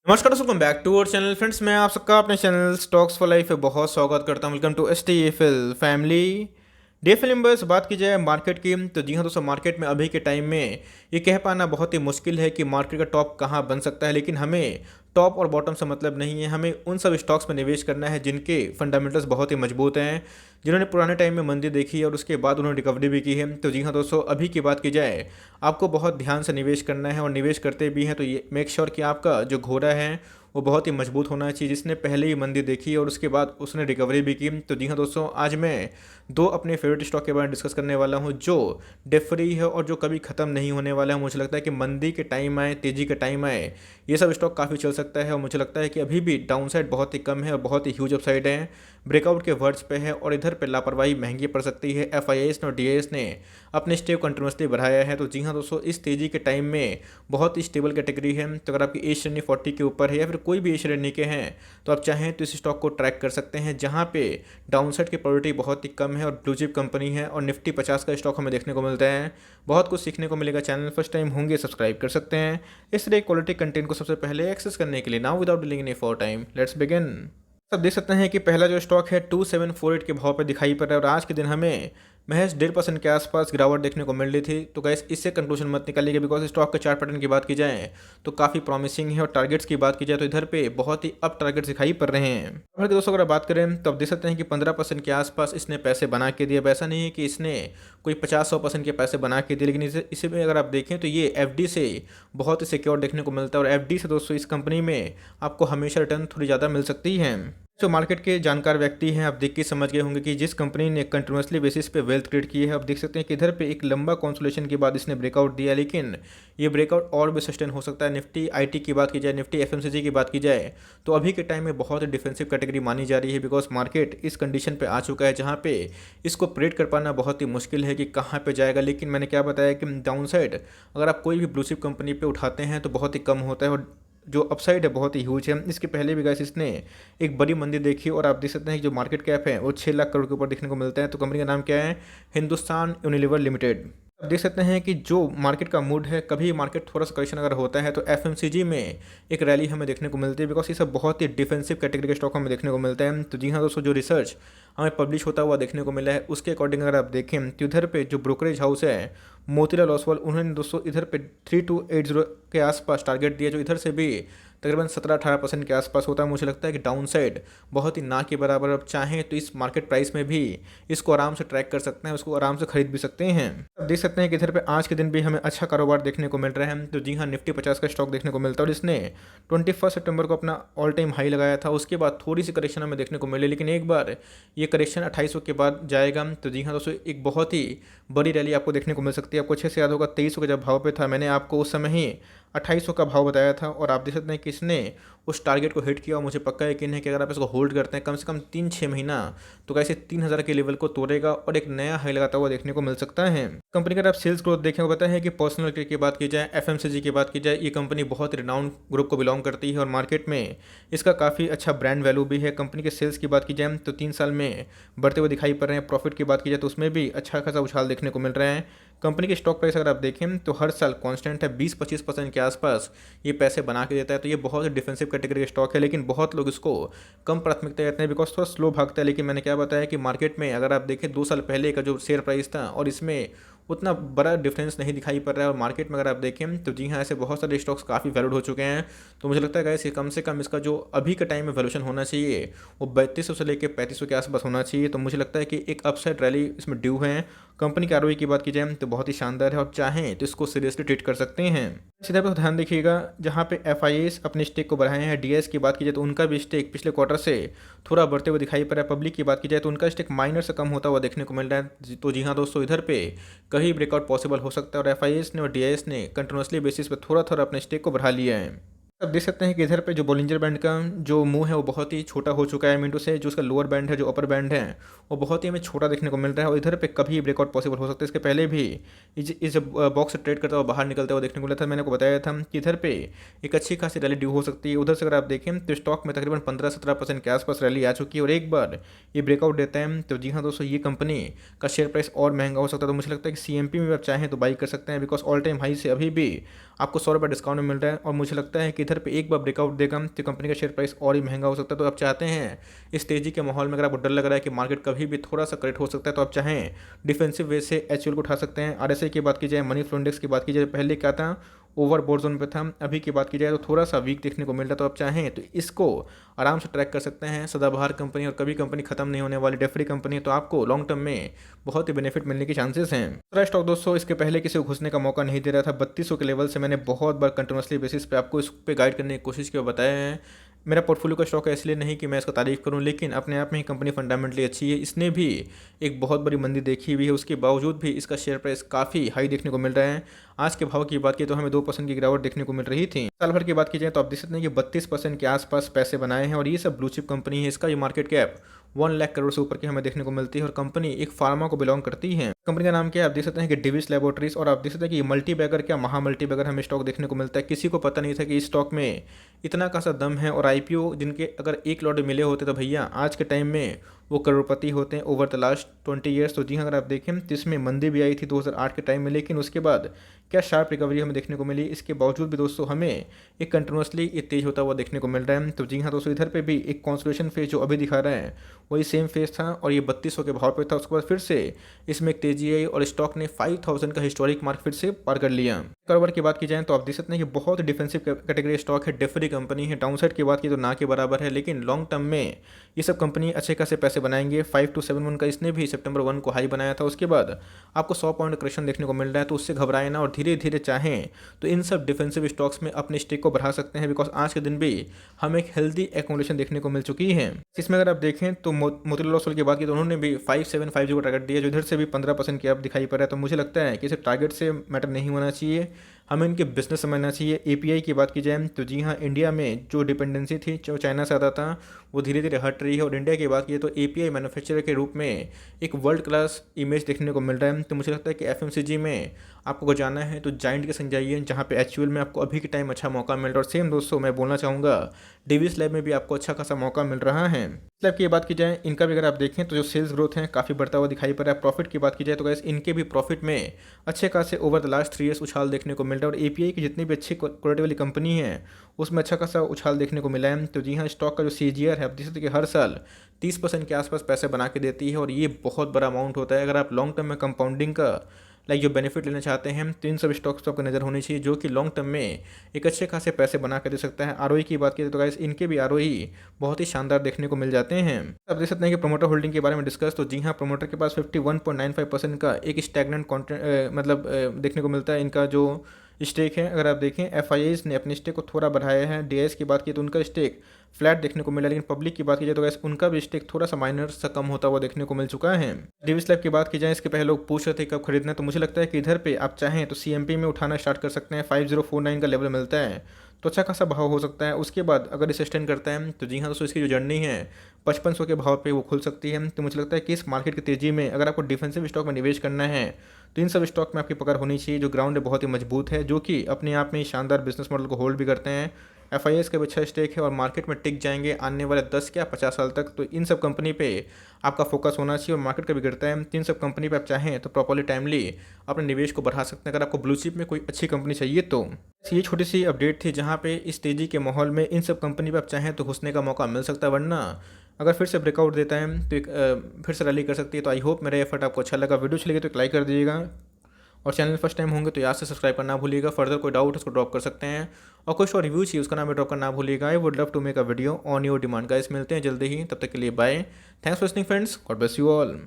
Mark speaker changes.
Speaker 1: नमस्कार दोस्तों, welcome back to our channel. Friends, मैं आप सबका अपने चैनल स्टॉक्स फॉर लाइफ पे बहुत स्वागत करता हूं। Welcome to STFL family. DFL members, बात की जाए मार्केट की तो जी हाँ दोस्तों, मार्केट में अभी के टाइम में ये कह पाना बहुत ही मुश्किल है कि मार्केट का टॉप कहाँ बन सकता है। लेकिन हमें टॉप और बॉटम से मतलब नहीं है, हमें उन सब स्टॉक्स में निवेश करना है जिनके फंडामेंटल्स बहुत ही मजबूत हैं, जिन्होंने पुराने टाइम में मंदी देखी है और उसके बाद उन्होंने रिकवरी भी की है। तो जी हाँ दोस्तों, अभी की बात की जाए, आपको बहुत ध्यान से निवेश करना है और निवेश करते भी हैं तो ये मेक श्योर कि आपका जो घोड़ा है वो बहुत ही मजबूत होना चाहिए, जिसने पहले ही मंदी देखी और उसके बाद उसने रिकवरी भी की। तो जी हाँ दोस्तों, आज मैं दो अपने फेवरेट स्टॉक के बारे में डिस्कस करने वाला हूँ जो डेट फ्री है और जो कभी ख़त्म नहीं होने वाला है। मुझे लगता है कि मंदी के टाइम आए, तेज़ी के टाइम आए, ये सब स्टॉक काफ़ी चल सकता है और मुझे लगता है कि अभी भी डाउन साइड बहुत ही कम है और बहुत ही ह्यूज अपसाइड है, ब्रेकआउट के वर्ड्स पे है और इधर पे लापरवाही महंगी पड़ सकती है। FIIs और DIS ने अपने स्टेप कंटिन्यूसली बढ़ाया है। तो जी हाँ दोस्तों, इस तेज़ी के टाइम में बहुत ही स्टेबल कैटेगरी है। तो अगर आपकी एज श्रेणी 40 के ऊपर है या फिर कोई भी एज श्रेणी के हैं तो आप चाहें तो इस स्टॉक को ट्रैक कर सकते हैं, जहाँ पे डाउनसाइड की प्रोबेबिलिटी बहुत ही कम है और ब्लू चिप कंपनी है और निफ्टी 50 का स्टॉक हमें देखने को मिलता है। बहुत कुछ सीखने को मिलेगा। चैनल फर्स्ट टाइम होंगे, सब्सक्राइब कर सकते हैं इस तरह क्वालिटी कंटेंट को सबसे पहले एक्सेस करने के लिए। Now without delaying any for time, let's begin. सब देख सकते हैं कि पहला जो स्टॉक है 2748 के भाव पे दिखाई पड़ रहा है और आज के दिन हमें महज 1.5% के आसपास गिरावट देखने को मिल रही थी। तो गैस, इससे कंक्लूजन मत निकालिएगा, बिकॉज स्टॉक के चार्ट पैटर्न की बात की जाए तो काफ़ी प्रॉमिसिंग है और टारगेट्स की बात की जाए तो इधर पे बहुत ही अप टारगेट्स दिखाई पड़ रहे हैं। अगर दोस्तों अगर बात करें तो आप देख सकते हैं कि 15% के आसपास इसने पैसे बना के दिए। ऐसा नहीं है कि इसने कोई 50-100% के पैसे बना के दिए, लेकिन इसे में अगर आप देखें तो ये FD से बहुत ही सिक्योर देखने को मिलता है और FD से दोस्तों इस कंपनी में आपको हमेशा रिटर्न थोड़ी ज़्यादा मिल सकती है। जो मार्केट के जानकार व्यक्ति हैं, आप देख के समझ गए होंगे कि जिस कंपनी ने कंटिन्यूसली बेसिस पे वेल्थ क्रिएट की है, आप देख सकते हैं कि इधर पे एक लंबा कंसोलिडेशन के बाद इसने ब्रेकआउट दिया, लेकिन ये ब्रेकआउट और भी सस्टेन हो सकता है। निफ्टी IT की बात की जाए, निफ्टी FMCG की बात की जाए तो अभी के टाइम में बहुत ही डिफेंसिव कैटेगरी मानी जा रही है, बिकॉज मार्केट इस कंडीशन पे आ चुका है जहाँ पे इसको प्रेडिक्ट कर पाना बहुत ही मुश्किल है कि कहाँ पे जाएगा। लेकिन मैंने क्या बताया कि डाउन साइड अगर आप कोई भी ब्लू चिप कंपनी पे उठाते हैं तो बहुत ही कम होता है और जो अपसाइड है बहुत ही ह्यूज है। इसके पहले भी गाइस इसने एक बड़ी मंदी देखी और आप देख सकते हैं कि जो मार्केट कैप है वो 6 लाख करोड़ के ऊपर देखने को मिलता है। तो कंपनी का नाम क्या है? Hindustan Unilever limited. आप देख सकते हैं कि जो मार्केट का मूड है, कभी मार्केट थोड़ा सा करेक्शन अगर होता है तो FMCG में एक रैली हमें देखने को मिलती है, बिकॉज ये सब बहुत ही डिफेंसिव कैटेगरी के स्टॉक हमें देखने को मिलता है। तो जी हाँ दोस्तों, जो रिसर्च हमें पब्लिश होता हुआ देखने को मिला है उसके अकॉर्डिंग अगर आप देखें तो इधर पे जो ब्रोकरेज हाउस है मोतीलाल ओसवाल, उन्होंने दोस्तों इधर पे 3280 के आसपास टारगेट दिया, जो इधर से भी तकरीबन 17-18% के आसपास होता है। मुझे लगता है कि डाउन साइड बहुत ही ना के बराबर। अब चाहें तो इस मार्केट प्राइस में भी इसको आराम से ट्रैक कर सकते हैं, उसको आराम से खरीद भी सकते हैं। अब देख सकते हैं कि इधर पे आज के दिन भी हमें अच्छा कारोबार देखने को मिल रहा है। तो जी हाँ, निफ्टी 50 का स्टॉक देखने को मिलता है और इसने 21 सितंबर को अपना ऑल टाइम हाई लगाया था। उसके बाद थोड़ी सी करेक्शन हमें देखने को मिली, लेकिन एक बार ये करेक्शन 2800 के बाद जाएगा। तो जी हाँ दोस्तों, एक बहुत ही बड़ी रैली आपको देखने को मिल सकती है। आपको अच्छे से याद होगा 2300 का जब भाव पे था, मैंने आपको उस समय ही 2800 का भाव बताया था और आप देख सकते हैं कि इसने उस टारगेट को हिट किया और मुझे पक्का यकीन है कि अगर आप इसको होल्ड करते हैं कम से कम 3-6 महीना तो कैसे 3000 के लेवल को तोड़ेगा और एक नया हाई लगाता हुआ देखने को मिल सकता है। कंपनी का अगर आप सेल्स ग्रोथ देखें वो पता है कि पर्सनल केयर की बात की जाए, FMCG की बात की जाए, ये कंपनी बहुत रिनाउंड ग्रुप को बिलोंग करती है और मार्केट में इसका काफ़ी अच्छा ब्रांड वैल्यू भी है। कंपनी के सेल्स की बात की जाए तो 3 साल में बढ़ते हुए दिखाई पड़ रहे हैं। प्रॉफिट की बात की जाए तो उसमें भी अच्छा खासा उछाल देखने को मिल रहा है। कंपनी की स्टॉक प्राइस अगर आप देखें तो हर साल कांस्टेंट है, 20-25% के आसपास ये पैसे बना के देता है। तो ये बहुत ही डिफेंसिव कैटेगरी का स्टॉक है, लेकिन बहुत लोग इसको कम प्राथमिकता देते हैं बिकॉज थोड़ा स्लो भागता है। लेकिन मैंने क्या बताया कि मार्केट में अगर आप देखें 2 साल पहले का जो शेयर प्राइस था और इसमें उतना बड़ा डिफरेंस नहीं दिखाई पड़ रहा है और मार्केट में अगर आप देखें तो जी हाँ, ऐसे बहुत सारे स्टॉक्स काफ़ी वैल्यूड हो चुके हैं। तो मुझे लगता है गाइस कम से कम इसका जो अभी के टाइम में वैल्यूशन होना चाहिए वो 3200 से लेकर 3500 के आसपास होना चाहिए। तो मुझे लगता है कि एक अपसाइड रैली इसमें ड्यू है। कंपनी की ROE की बात की जाए तो बहुत ही शानदार है और चाहें तो इसको सीरियसली ट्रीट कर सकते हैं। सीधा पे ध्यान देखिएगा, जहाँ पे FIIs अपने स्टेक को बढ़ाए हैं, DIS की बात की जाए तो उनका भी स्टेक पिछले क्वार्टर से थोड़ा बढ़ते हुए दिखाई पड़ रहा है। पब्लिक की बात की जाए तो उनका स्टेक माइनर से कम होता हुआ देखने को मिल रहा है। तो जी हाँ दोस्तों, इधर पे कहीं ब्रेकआउट पॉसिबल हो सकता है और FIIs ने और DIS ने कंटिन्यूसली बेसिस पे थोड़ा थोड़ा अपने स्टेक को बढ़ा लिया है। अब देख सकते हैं कि इधर पे जो बोलिंजर बैंड का जो मुंह है वो बहुत ही छोटा हो चुका है मिनटों से। जो उसका लोअर बैंड है, जो अपर बैंड है, वो बहुत ही हमें छोटा देखने को मिल रहा है और इधर पे कभी ब्रेकआउट पॉसिबल हो सकता है। इसके पहले भी इस बॉक्स से ट्रेड करता हुआ बाहर निकलता हुआ देखने को मिला था। मैंने को बताया था कि इधर पे एक अच्छी खासी रैली ड्यू हो सकती है। उधर से अगर आप देखें तो स्टॉक में तकरीबन 15-17% के आसपास रैली आ चुकी है और एक बार ये ब्रेकआउट देता है तो जी हाँ दोस्तों, ये कंपनी का शेयर प्राइस और महंगा हो सकता है। तो मुझे लगता है कि CMP में आप चाहें तो बाई कर सकते हैं, बिकॉज ऑल टाइम हाई से अभी भी आपको 100 रुपये डिस्काउंट में मिल रहा है और मुझे लगता है कि इधर पे एक बार ब्रेकआउट देगा तो कंपनी का शेयर प्राइस और ही महंगा हो सकता है। तो आप चाहते हैं इस तेज़ी के माहौल में अगर आपको डर लग रहा है कि मार्केट कभी भी थोड़ा सा करेक्ट हो सकता है, तो आप चाहें डिफेंसिव वे से एचयूएल को उठा सकते हैं। आरएसआई की बात की जाए, मनी फ्लो इंडेक्स की बात की जाए, पहले क्या था ओवरबोट जोन पे था, अभी की बात की जाए तो थोड़ा सा वीक देखने को मिल रहा है। तो आप चाहें तो इसको आराम से ट्रैक कर सकते हैं। सदाबहार कंपनी और कभी कंपनी खत्म नहीं होने वाली डेफरी कंपनी, तो आपको लॉन्ग टर्म में बहुत ही बेनिफिट मिलने के चांसेस हैं। दूसरा स्टॉक दोस्तों, इसके पहले किसी को घुसने का मौका नहीं दे रहा था, 3200 के लेवल से मैंने बहुत बार कंटिन्यूसली बेसिस पे आपको इस पे गाइड करने की कोशिश की और बताया है। मेरा पोर्टफोलियो का स्टॉक है इसलिए नहीं कि मैं इसका तारीफ करूं, लेकिन अपने आप में ही कंपनी फंडामेंटली अच्छी है। इसने भी एक बहुत बड़ी मंदी देखी हुई है, उसके बावजूद भी इसका शेयर प्राइस काफ़ी हाई देखने को मिल रहा है। आज के भाव की बात की तो हमें 2% की गिरावट देखने को मिल रही थी। साल भर की बात की जाए तो आप देख सकते हैं कि 32% के आसपास पैसे बनाए हैं और ये सब ब्लू चिप कंपनी है। इसका ये मार्केट कैप 1 लाख करोड़ से ऊपर की हमें देखने को मिलती है और कंपनी एक फार्मा को बिलोंग करती है। कंपनी का नाम क्या है आप देख सकते हैं कि डिविस लैबोरेटरीज, और आप देख सकते हैं कि मल्टी बैगर क्या महा मल्टी बैगर हमें स्टॉक देखने को मिलता है। किसी को पता नहीं था कि इस स्टॉक में इतना खासा दम है, और आईपीओ जिनके अगर एक लॉट मिले होते तो भैया आज के टाइम में वो करोड़पति होते हैं ओवर द लास्ट 20 ईयर्स। तो जी हाँ, अगर आप देखें तो इसमें मंदी भी आई थी 2008 के टाइम में, लेकिन उसके बाद क्या शार्प रिकवरी हमें देखने को मिली। इसके बावजूद भी दोस्तों हमें एक कंटिन्यूसली ये तेज होता हुआ देखने को मिल रहा है। तो जी हाँ दोस्तों, इधर पे भी एक कंसोलिडेशन फेज जो अभी दिखा रहा है वही सेम फेज था और ये 3200 के भाव पे था। उसके बाद फिर से इसमें एक तेजी आई और स्टॉक ने 5000 का हिस्टोरिक मार्क फिर से पार कर लिया। कारोबार की बात की जाए तो आप देख सकते हैं कि बहुत डिफेंसिव कैटेगरी स्टॉक है, डेफरी कंपनी है। डाउनसाइड की बात की तो ना के बराबर है, लेकिन लॉन्ग टर्म में ये सब कंपनी अच्छे खासे पैसे बनाएंगे। 5271 का इसने भी सितंबर 1 को हाई बनाया था। उसके बाद आपको 100 पॉइंट करेक्शन देखने को मिल रहा है, तो उससे घबराए ना और धीरे धीरे चाहें तो इन सब डिफेंसिव स्टॉक्स में अपने स्टेक को बढ़ा सकते हैं, बिकॉज आज के दिन भी हमें एक हेल्दी एक्यूमुलेशन देखने को मिल चुकी है। इसमें अगर आप देखें तो मोतीलाल ओसवाल की बात की तो उन्होंने भी 5750 का टारगेट दिया, जो इधर से भी 15% की अप दिखाई पड़ रहा है। तो मुझे लगता है कि इसे टारगेट से मैटर नहीं होना चाहिए, हमें इनके बिजनेस समझना चाहिए। एपीआई की बात की जाए तो जी हाँ, इंडिया में जो डिपेंडेंसी थी जो चाइना से आता था वो धीरे धीरे हट रही है, और इंडिया की बात की तो एपीआई मैन्युफैक्चरर के रूप में एक वर्ल्ड क्लास इमेज देखने को मिल रहा है। तो मुझे लगता है कि एफएमसीजी में आपको जाना है तो जाइंट के संग जाइए, जहाँ पे एचयूएल में आपको अभी के टाइम अच्छा मौका मिल रहा है। और सेम दोस्तों मैं बोलना चाहूँगा डिविस लैब में भी आपको अच्छा खासा मौका मिल रहा है। लैब की बात की जाए, इनका भी अगर आप देखें तो जो सेल्स ग्रोथ है काफ़ी बढ़ता हुआ दिखाई पड़ रहा है। प्रॉफिट की बात की जाए तो गैस इनके भी प्रॉफिट में अच्छे खासे ओवर द लास्ट 3 ईयर्स उछाल देखने को मिल रहा है, और एपीआई की जितनी भी अच्छी क्वालिटी वाली कंपनी है उसमें अच्छा खासा उछाल देखने को मिला है। तो जी हाँ, स्टॉक का जो सीजीआर है आप देख सकते हैं कि हर साल 30% के आसपास पैसे बना के देती है, और ये बहुत बड़ा अमाउंट होता है। अगर आप लॉन्ग टर्म में कंपाउंडिंग का जो बेनिफिट लेना चाहते हैं तो इन सब स्टॉक्स पर आपको नज़र होनी चाहिए, जो कि लॉन्ग टर्म में एक अच्छे खासे पैसे बना के दे सकता है। आरओई की बात की तो गाइस इनके भी आरओई बहुत ही शानदार देखने को मिल जाते हैं। आप देख सकते हैं कि प्रोमोटर होल्डिंग के बारे में डिस्कस, तो जी हाँ, प्रोमोटर के पास 51.95% का एक स्टैगनेंट देखने को मिलता है। इनका जो स्टेक है अगर आप देखें, एफआईआईज ने अपने स्टेक को थोड़ा बढ़ाया है। डीआईएस की बात की तो उनका स्टेक फ्लैट देखने को मिला, लेकिन पब्लिक की बात की जाए तो गैस उनका भी स्टेक थोड़ा सा माइनर सा कम होता हुआ देखने को मिल चुका है। डिविस लैब की बात की जाए, इसके पहले लोग पूछ रहे थे कब खरीदना है, तो मुझे लगता है कि इधर पे आप चाहें तो सीएमपी में उठाना स्टार्ट कर सकते हैं। 5049 का लेवल मिलता है तो अच्छा खासा भाव हो सकता है। उसके बाद अगर इसे सस्टेन करता है तो जी हाँ दोस्तों, इसकी जो जर्नी है 5500 के भाव पे वो खुल सकती है। तो मुझे लगता है कि इस मार्केट की तेज़ी में अगर आपको डिफेंसिव स्टॉक में निवेश करना है तो इन सब स्टॉक में आपकी पकड़ होनी चाहिए। जो ग्राउंड है बहुत ही मजबूत है, जो कि अपने आप में शानदार बिजनेस मॉडल को होल्ड भी करते हैं। एफआईएस का भी अच्छा स्टेक है और मार्केट में टिक जाएंगे आने वाले 10 या 50 साल तक। तो इन सब कंपनी पे आपका फोकस होना चाहिए, और मार्केट का भी गिरता है तो इन सब कंपनी पे आप चाहें तो प्रॉपर्ली टाइमली अपने निवेश को बढ़ा सकते हैं, अगर आपको ब्लू चिप में कोई अच्छी कंपनी चाहिए तो। ये छोटी सी अपडेट थी जहाँ पे इस तेज़ी के माहौल में इन सब कंपनी पे आप चाहें तो घुसने का मौका मिल सकता है, वरना अगर फिर से ब्रेकआउट देता है तो एक फिर से रैली कर सकती है। तो आई होप मेरा एफर्ट आपको अच्छा लगा। वीडियो अच्छी लगी तो एक लाइक कर दीजिएगा, और चैनल फर्स्ट टाइम होंगे तो यहाँ से सब्सक्राइब करना भूलिएगा। फर्दर कोई डाउट उसको ड्रॉप कर सकते हैं, और कुछ और रिव्यू चाहिए उसका नाम भी ड्रॉप करना भूलिएगा। I would love to make a video on your demand. Guys मिलते हैं जल्दी ही, तब तक के लिए bye. Thanks for listening friends, God bless you all.